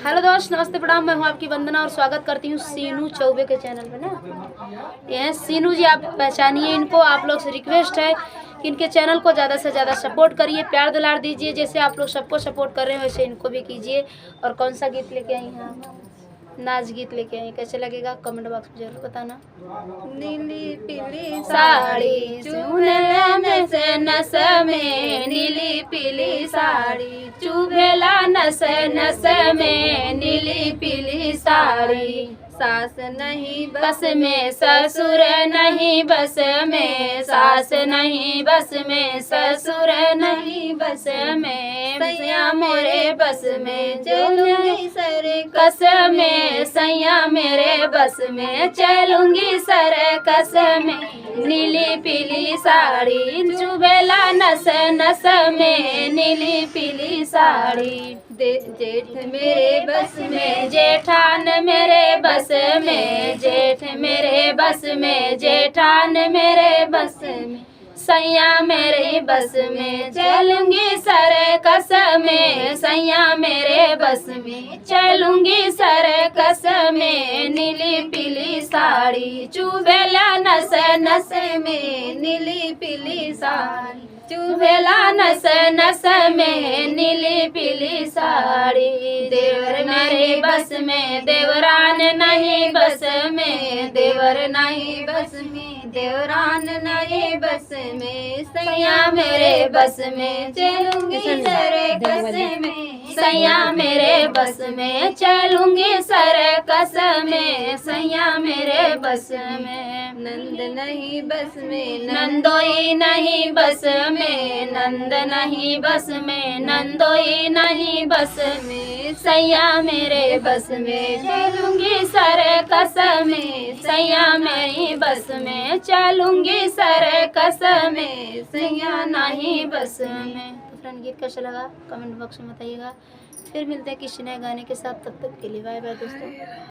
Hello दोस्त, नमस्ते प्रणाम। मैं हूँ आपकी वंदना और स्वागत करती हूँ सीनू चौबे के चैनल पे ना। ये हैं सीनू जी, आप पहचानिए इनको। आप लोग से रिक्वेस्ट है कि इनके चैनल को ज़्यादा से ज़्यादा सपोर्ट करिए, प्यार दुलार दीजिए। जैसे आप लोग सबको सपोर्ट कर रहे हैं वैसे इनको भी कीजिए। और कौन सा गीत लेके आई हैं? नाच गीत लेके आई। कैसे लगेगा कमेंट बॉक्स में जरूर बताना। नीली पीली साड़ी चुभेला नस नस में, नीली पीली साड़ी चुभेला नस नस में, नीली पीली साड़ी। सास नहीं बस में ससुर नहीं बस में, सास नहीं बस में, ससुर नहीं बस में, सैया मेरे बस में चलूंगी सर कस में, सैया मेरे बस में चलूंगी सर कस में। नीली पीली साड़ी चुभेला नस नस में, नीली पीली साड़ी। जेठ मेरे बस में, जेठान मेरे बस में, जेठ मेरे बस में, जेठान मेरे बस में, सैया मेरे बस में चलूंगी सर कस में, सैया मेरे बस में चलूंगी सर कस में। नीली पीली साड़ी चुभेला नस नस में, नीली पीली साड़ी चुभेला नस नस में, नीली पीली साड़ी। देवर मेरे बस में, देवरान नहीं बस में, देवर नहीं बस में, देवरान नहीं बस में, सैया मेरे बस में चलूंगी सर कस में, सैया मेरे बस में चलूंगी सर कस में, सैया मेरे बस में। नंद नहीं बस में, नंदोई नहीं बस में, नंद नहीं बस में, नंदोई नहीं बस में, सैया मेरे बस में चलूंगी सर कस में, सैया मेरी बस में चलूंगी सर कस में, सैया नहीं बस में। तो फ्रेंड, गीत कैसा लगा कमेंट बॉक्स में बताइएगा। फिर मिलते हैं किसी नए गाने के साथ। तब तक के लिए बाय बाय दोस्तों।